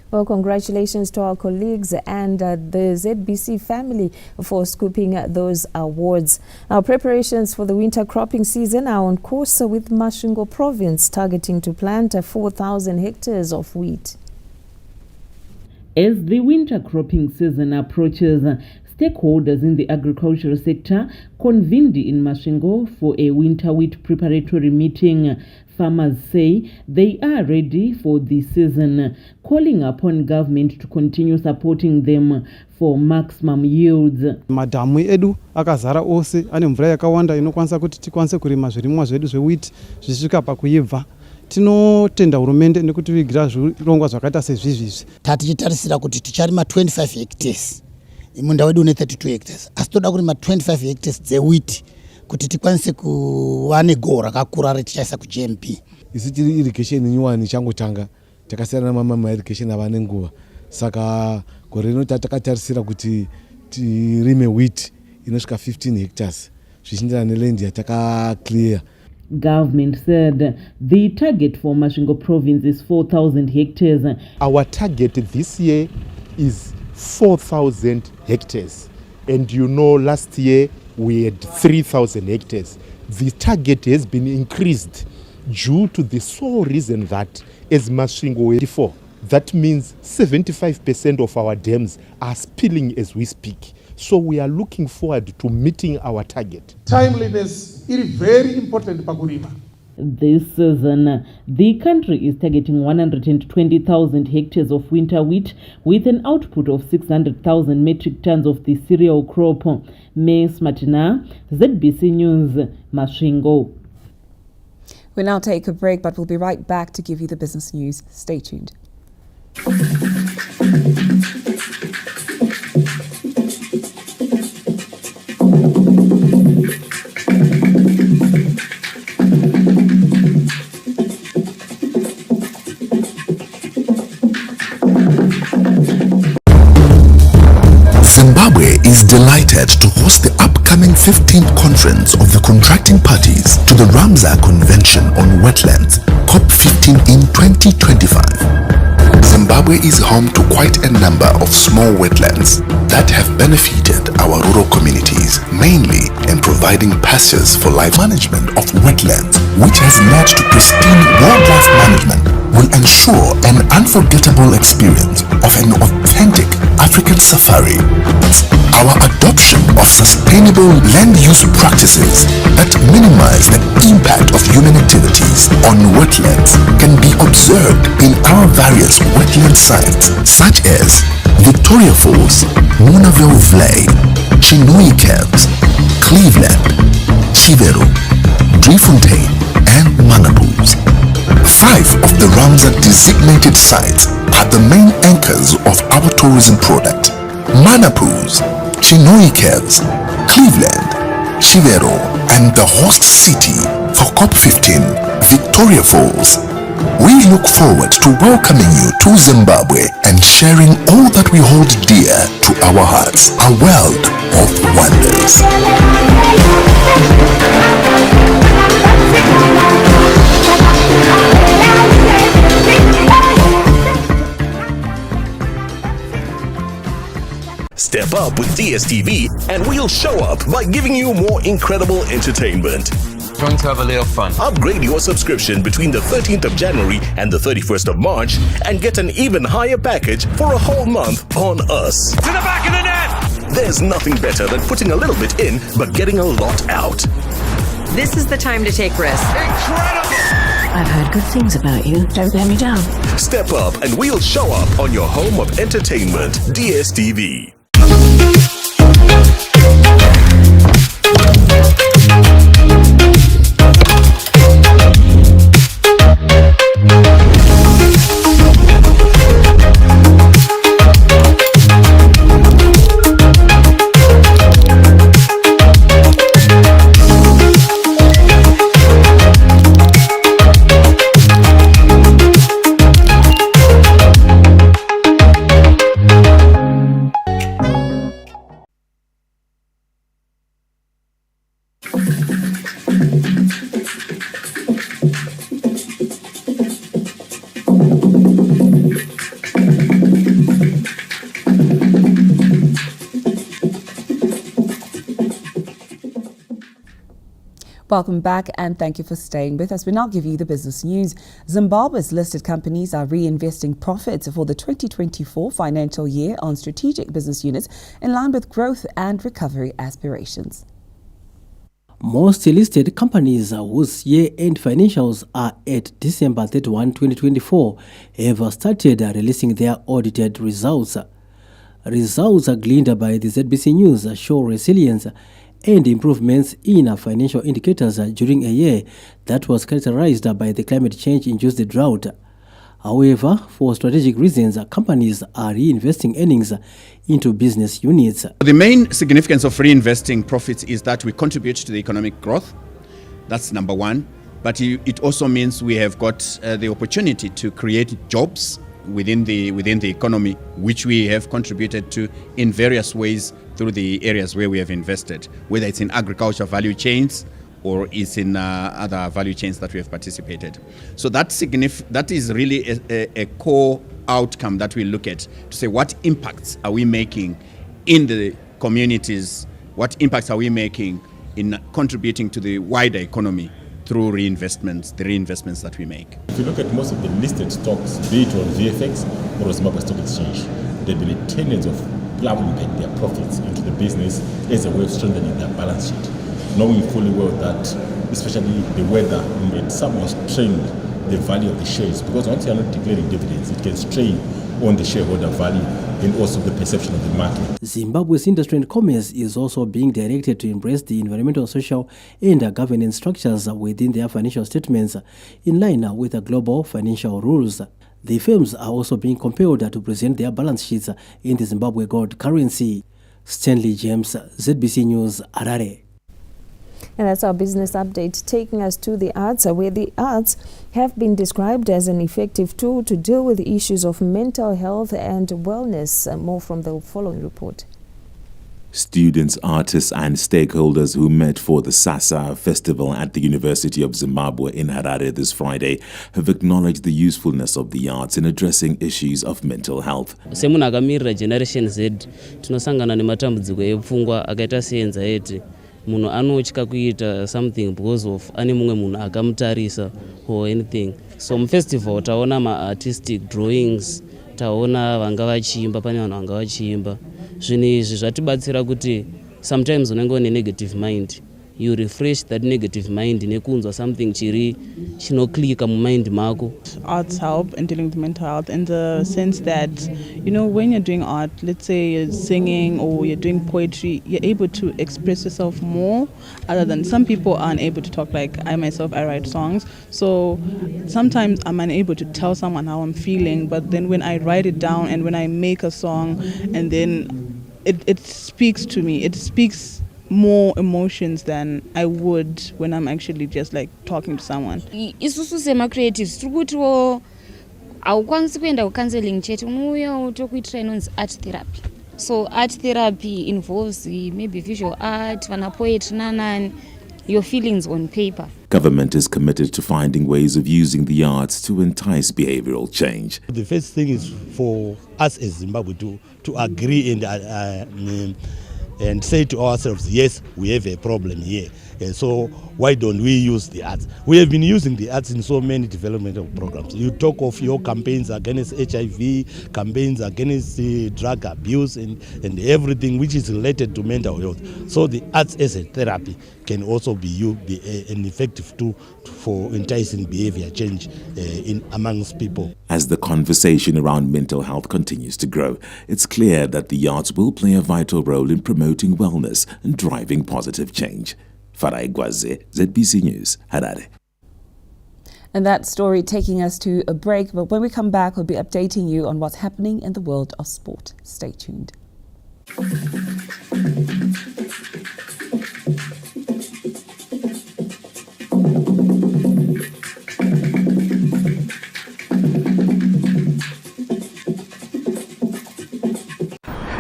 S7: Well, congratulations to our colleagues and the ZBC family for scooping those awards. Our preparations for the winter cropping season are on course with Masvingo province targeting to plant 4,000 hectares of wheat.
S9: As the winter cropping season approaches, stakeholders in the agricultural sector convened in Masvingo for a winter wheat preparatory meeting. Farmers say they are ready for the season, calling upon government to continue supporting them for maximum yields.
S23: Madamu edu akazara ose ane mvura yakawanda inokwanisa kuti tikwanise kurima zvirimwa zvedu zvewheat zvisvika pakuibva. Tinotenda hurumende nekutivigira zvirongwa zvakaita sezvizvi.
S24: Tatichitarisira kuti ticharima 25 hectares. Munda wedu une 32 hectares. Asi toda kurima 25 hectares dzewheat kuti tikwanise kuva negoro rakakura retichaisa kuGMP.
S25: Isi tiri irrigation nyuwani changotanga takasiyana namama irrigation ava nenguva. Saka gore rino takatarisira kuti tirime wheat inosvika 15 hectares. Zvichienderana neland yataka clear.
S9: Government said the target for Masvingo province is 4,000 hectares.
S26: Our target this year is 4,000 hectares. And you know, last year we had 3,000 hectares. The target has been increased due to the sole reason that as Masvingo before, that means 75% of our dams are spilling as we speak. So we are looking forward to meeting our target.
S16: Timeliness is very important pakurima.
S9: This season, the country is targeting 120,000 hectares of winter wheat with an output of 600,000 metric tons of the cereal crop. Ms. Martina, ZBC News, Masvingo.
S1: We'll now take a break, but we'll be right back to give you the business news. Stay tuned.
S27: Zimbabwe is delighted to host the upcoming 15th conference of the contracting parties to the Ramsar Convention on Wetlands, COP15 in 2025. Zimbabwe is home to quite a number of small wetlands that have benefited our rural communities, mainly in providing pastures for life. Management of wetlands, which has led to pristine wildlife management, will ensure an unforgettable experience of an authentic African safari. Our adoption of sustainable land use practices that minimize the impact of human activities on wetlands can be observed in our various wetland sites such as Victoria Falls, Munaville Vlei, Chinui Caves, Cleveland, Chivero, Driefontein and Manapuz. 5 of the Ramsar designated sites are the main anchors of our tourism product. Manapuz, Chinui Caves, Cleveland, Chivero, and the host city for COP15, Victoria Falls. We look forward to welcoming you to Zimbabwe and sharing all that we hold dear to our hearts, a world of wonders.
S28: Step up with DSTV and we'll show up by giving you more incredible entertainment.
S30: Going to have a little fun.
S28: Upgrade your subscription between the 13th of January and the 31st of March and get an even higher package for a whole month on us.
S30: To the back of the net!
S28: There's nothing better than putting a little bit in but getting a lot out.
S31: This is the time to take risks.
S30: Incredible!
S31: I've heard good things about you. Don't let me down.
S28: Step up and we'll show up on your home of entertainment, DSTV.
S1: Welcome back and thank you for staying with us. We now give you the business news. Zimbabwe's listed companies are reinvesting profits for the 2024 financial year on strategic business units in line with growth and recovery aspirations.
S4: Most listed companies whose year-end financials are at December 31, 2024 have started releasing their audited results. Results gleaned by the ZBC News show resilience and improvements in financial indicators during a year that was characterized by the climate change-induced drought. However, for strategic reasons, companies are reinvesting earnings into business units.
S5: The main significance of reinvesting profits is that we contribute to the economic growth. That's number one. But it also means we have got the opportunity to create jobs within the economy, which we have contributed to in various ways through the areas where we have invested, whether it's in agriculture value chains or it's in other value chains that we have participated. So that is really a core outcome that we look at to say what impacts are we making in the communities, what impacts are we making in contributing to the wider economy through reinvestments, the reinvestments that we make.
S6: If you look at most of the listed stocks, be it on VFX or Zimbabwe Stock Exchange, there have been a tendency of plowing back their profits into the business as a way of strengthening their balance sheet, knowing fully well that, especially the weather, may somewhat strain the value of the shares, because once you are not declaring dividends, it can strain on the shareholder value and also the perception of the market.
S4: Zimbabwe's industry and commerce is also being directed to embrace the environmental, social, and governance structures within their financial statements in line with the global financial rules. The firms are also being compelled to present their balance sheets in the Zimbabwe gold currency. Stanley James, ZBC News, Harare.
S7: And that's our business update, taking us to the arts, where the arts have been described as an effective tool to deal with the issues of mental health and wellness. More from the following report.
S8: Students, artists and stakeholders who met for the SASA festival at the University of Zimbabwe in Harare this Friday have acknowledged the usefulness of the arts in addressing issues of mental health.
S10: Semunhu akamirira Generation Z tinosangana nematambudziko epfungwa akaita seanxiety. Munhu anotya kuita something because of ane mumwe munhu akamutarisa or anything. So mufestival taona ma-artistic drawings, taona vanga vachiimba, pane vanhu vanga vachiimba. Zvinhu izvi zvatibatsira kuti sometimes unenge une negative mind, you refresh that negative mind nekunzwa something chinoclicka mumind mako.
S11: Arts help in dealing with mental health in the sense that, you know, when you're doing art, let's say you're singing or you're doing poetry, you're able to express yourself more, other than some people aren't able to talk. Like I myself, I write songs, so sometimes I'm unable to tell someone how I'm feeling, but then when I write it down and when I make a song and then it speaks to me, it speaks more emotions than I would when I'm actually just like talking to someone.
S12: Isusu sema creatives turikutiwo haukwanisi kuenda kucounseling chete, unouya tokuitira inonzi art therapy. So art therapy involves maybe visual art, vana poetry nanani, your feelings on paper.
S8: Government is committed to finding ways of using the arts to entice behavioral change.
S13: The first thing is for us as Zimbabwe to agree and say to ourselves, yes, we have a problem here. And so why don't we use the arts? We have been using the arts in so many developmental programs. You talk of your campaigns against HIV, campaigns against drug abuse and everything which is related to mental health. So the arts as a therapy can also be an effective tool for enticing behavior change amongst people.
S8: As the conversation around mental health continues to grow, it's clear that the arts will play a vital role in promoting wellness and driving positive change. Farai Gwaze, ZBC News, Harare.
S1: And that story taking us to a break, but when we come back, we'll be updating you on what's happening in the world of sport. Stay tuned.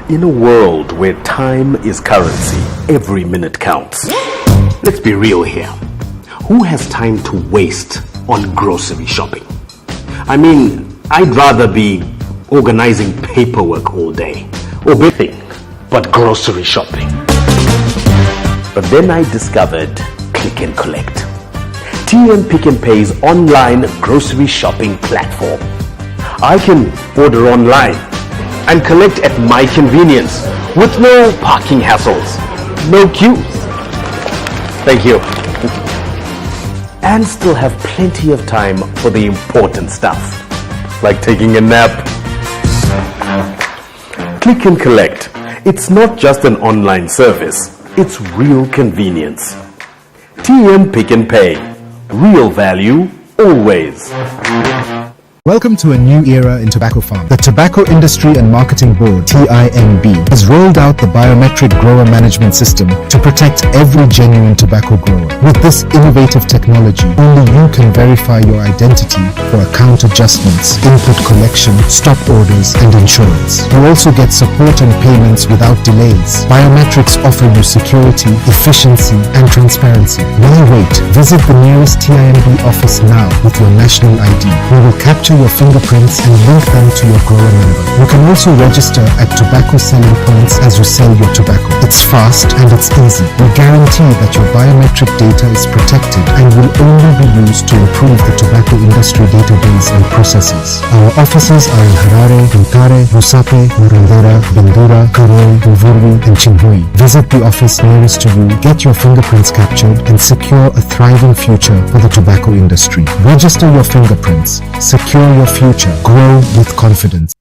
S14: In a world where time is currency, every minute counts. Let's be real here. Who has time to waste on grocery shopping? I mean, I'd rather be organizing paperwork all day or anything but grocery shopping. But then I discovered Click and Collect. TM Pick and Pay's online grocery shopping platform. I can order online and collect at my convenience with no parking hassles, no queues. Thank you. And still have plenty of time for the important stuff, like taking a nap. Click and Collect. It's not just an online service, it's real convenience. TM Pick and Pay. Real value, always.
S2: Welcome to a new era in tobacco farm. The Tobacco Industry and Marketing Board, TIMB, has rolled out the biometric grower management system to protect every genuine tobacco grower. With this innovative technology, only you can verify your identity for account adjustments, input collection, stop orders, and insurance. You also get support and payments without delays. Biometrics offer you security, efficiency, and transparency. Why wait? Visit the nearest TIMB office now with your national ID. We will capture your fingerprints and link them to your grower number. You can also register at tobacco selling points as you sell your tobacco. It's fast and it's easy. We guarantee that your biometric data is protected and will only be used to improve the tobacco industry database and processes. Our offices are in Harare, Butare, Rusape, Murandera, Bindura, Karoi, Buvuri, and Chinhui. Visit the office nearest to you, get your fingerprints captured, and secure a thriving future for the tobacco industry. Register your fingerprints. Secure your future. Grow with confidence.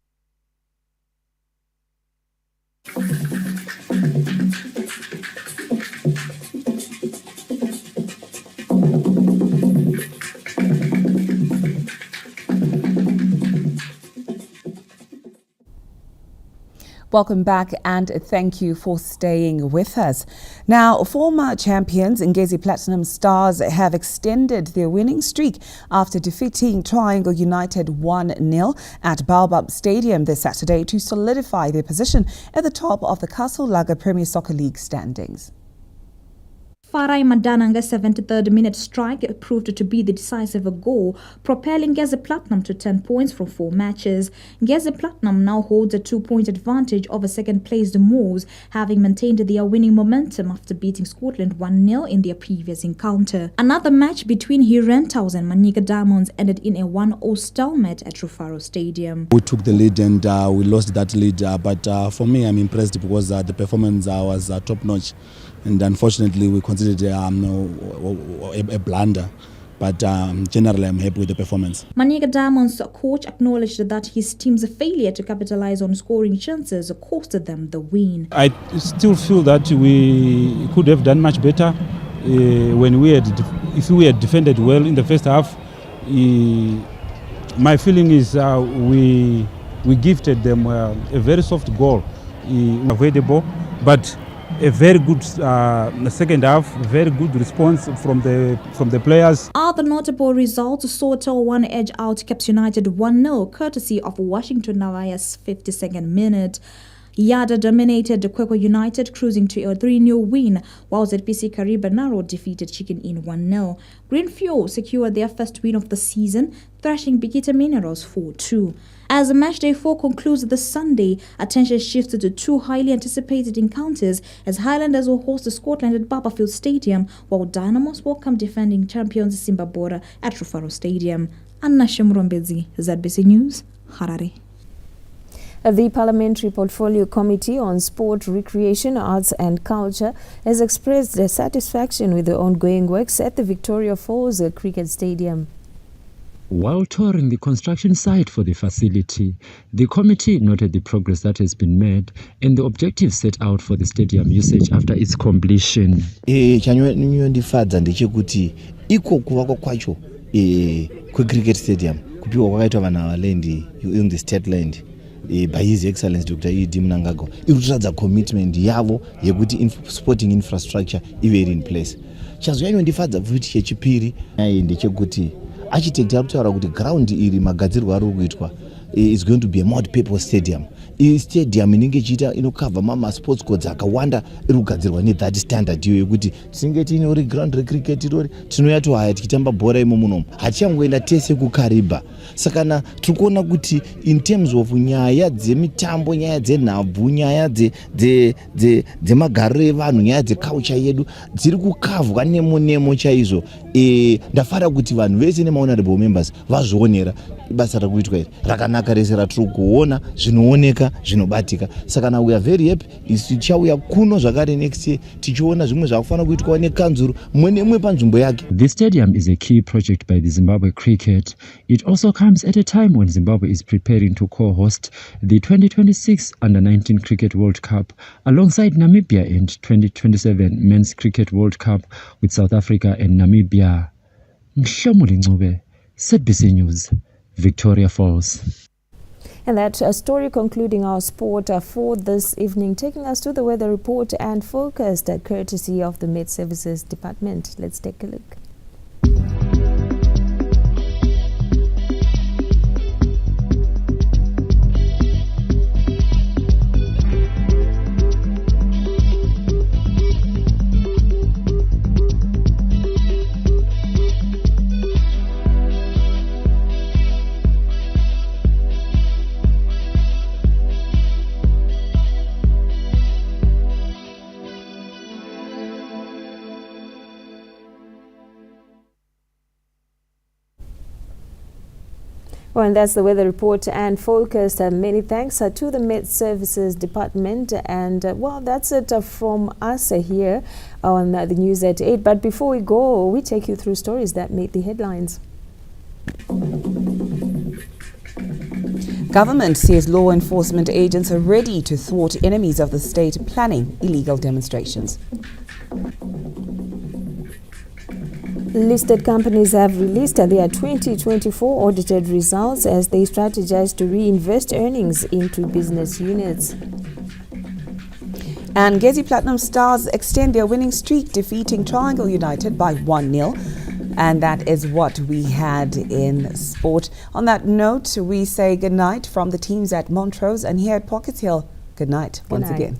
S1: Welcome back and thank you for staying with us. Now, former champions Ngezi Platinum Stars have extended their winning streak after defeating Triangle United 1-0 at Baobab Stadium this Saturday to solidify their position at the top of the Castle Lager Premier Soccer League standings.
S3: Farai Madananga's 73rd minute strike proved to be the decisive goal, propelling Ngezi Platinum to 10 points from 4 matches. Ngezi Platinum now holds a 2-point advantage over second-placed Moors, having maintained their winning momentum after beating Scotland 1-0 in their previous encounter. Another match between Herentals and Manica Diamonds ended in a 1-0 stalemate at Rufaro Stadium.
S15: We took the lead and we lost that lead, but for me, I'm impressed because the performance was top-notch. And unfortunately, we considered a blunder. But generally, I'm happy with the performance.
S3: Manica Diamonds' coach acknowledged that his team's failure to capitalize on scoring chances costed them the win.
S17: I still feel that we could have done much better if we had defended well in the first half. My feeling is we gifted them a very soft goal, avoidable, but a very good second half, very good response from the players.
S3: Other notable results saw Tel One edge out Caps United 1-0, courtesy of Washington Navaya's 52nd minute. Yada dominated Kwekwe United, cruising to a 3-0 win, while ZPC Kariba Narrow defeated Chicken Inn 1-0. Green Fuel secured their first win of the season, thrashing Bikita Minerals 4-2. As Matchday 4 concludes this Sunday, attention shifts to 2 highly anticipated encounters as Highlanders will host Scotland at Barberfield Stadium, while Dynamos welcome defending champions Simbabora at Rufaro Stadium. Anna Shemrombezi, ZBC News, Harare.
S7: The Parliamentary Portfolio Committee on Sport, Recreation, Arts and Culture has expressed their satisfaction with the ongoing works at the Victoria Falls Cricket Stadium.
S18: While touring the construction site for the facility, the committee noted the progress that has been made and the objectives set out for the stadium usage after its completion.
S19: Chanondifadza ndechekuti iko kuvakwa kwacho kwecricket stadium kupiwa kwakaitwa vanhu avaland in the state land by His Excellency Dr. E.D. Mnangagwa irikuratidza commitment yavo yekuti sporting infrastructure ive iri in place. Chazonyanyondifadza futi chechipiri ndechekuti architect ari kutaura kuti ground iri magadzirirwo ari kuitwa is going to be a multi-purpose stadium. Stadium inenge ichiita inokavha sports codes akawanda iri kugadzirwa nethat standard iyo yekuti tinenge tiine ground recricket irori tinouya haya tichitamba bhora imo munomu hachangoenda tese kukariba. Saka na tiri kuona kuti in terms of nyaya dzemitambo, nyaya dzenhabvu, nyaya dzemagariro evanhu, nyaya dzeculture yedu dziri kukavhwa nemo chaizvo. Ndafara kuti vanhu vese nemahonorable members vazvionera basa rakuitwa iri rakanaka rese ratiri kuona zvinooneka zvinobatika. Saka na we are very happy tichauya kuno zvakare next year tichiona zvimwe zvakufanira kuitwa nekanzuru mumwe nemumwe panzvimbo yake.
S18: The stadium is a key project by the Zimbabwe cricket. It also comes at a time when Zimbabwe is preparing to co-host the 2026 Under-19 Cricket World Cup alongside Namibia and 2027 Men's Cricket World Cup with South Africa and Namibia. Mhlamuli Ncube, ZBC News, Victoria Falls.
S7: And that story concluding our sport for this evening, taking us to the weather report and focused courtesy of the Met Services Department. Let's take a look. Well, and that's the weather report and focus. Many thanks to the Met Services Department. And well, that's it from us here on the News at 8. But before we go, we take you through stories that made the headlines.
S1: Government says law enforcement agents are ready to thwart enemies of the state planning illegal demonstrations.
S7: Listed companies have released their 2024 audited results as they strategize to reinvest earnings into business units.
S1: And Gezi Platinum Stars extend their winning streak, defeating Triangle United by 1-0. And that is what we had in sport. On that note, we say goodnight from the teams at Montrose and here at Pockets Hill. Good night once again.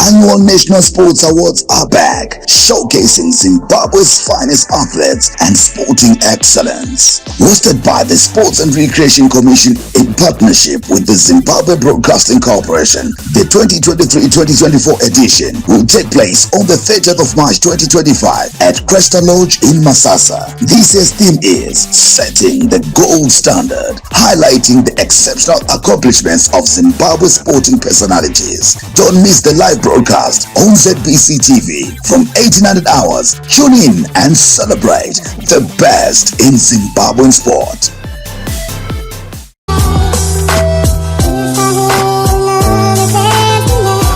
S9: Annual National Sports Awards are back, showcasing Zimbabwe's finest athletes and sporting excellence. Hosted by the Sports and Recreation Commission in partnership with the Zimbabwe Broadcasting Corporation, the 2023-2024 edition will take place on the 30th of March 2025 at Cresta Lodge in Masasa. This year's theme is Setting the Gold Standard, highlighting the exceptional accomplishments of Zimbabwe sporting personalities. Don't miss the live broadcast on ZBC TV from 1800 hours. Tune in and celebrate the best in Zimbabwean sport.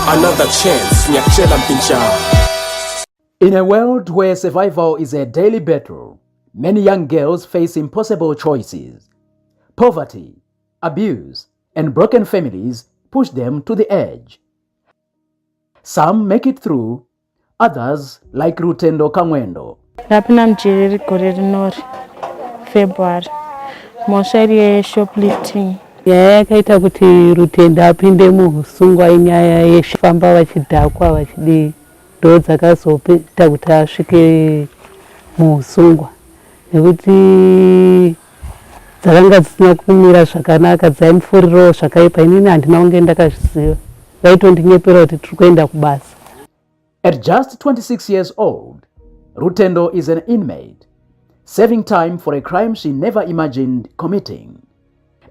S16: Another chance, Nyakchela Mpincha. In a world where survival is a daily battle, many young girls face impossible choices. Poverty, abuse, and broken families push them to the edge. Some make it through, others, like Rutendo Kamwendo.
S20: Rapina mjiri gore rinori February. Moshari shoplifting.
S21: Nyaya yakaita kuti Rutendo apinde muhusungwa inyaya yefamba vachidhakwa vachidi ndo dzakazoita kuti asvike muhusungwa. Nekuti dzakanga dzisina kumira zvakanaka, dzaimupfurirawo zvakaipa. Inini handina kunge ndakazviziva. Vaitondinyeperera kuti tiri kuenda kubasa.
S16: At just 26 years old, Rutendo is an inmate, serving time for a crime she never imagined committing.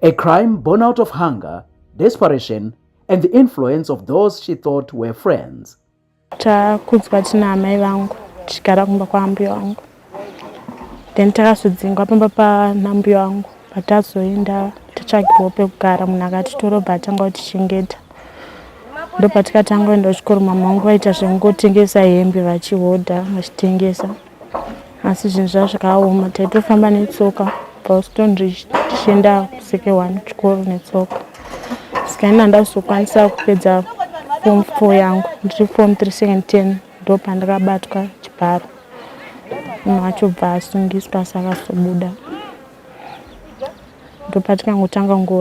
S16: A crime born out of hunger, desperation, and the influence of those she thought were friends.
S20: Takudzwa tina amai vangu, tichigara kumba kwaambuya vangu. Then takazodzingwa pamba panambuya vangu. Patazoenda tatsvagirwa pekugara, munhu akatitora bva atanga kutichengeta. Ndopatikatanga kuenda kuchikoro mama vangu vaita zvekungotengesa hembe vachihodha vachitengesa. Asi zvinhu zvazvakaoma taitofamba netsoka pauston tichienda kuseke 1 chikoro netsoka. Saka ndazokwanisa kupedza form 4 yangu ndiri form 3 second 10 ndopandakabatwa chibharo. Achobva asungiswa saka sobuda. Ndopatikangotanga nguva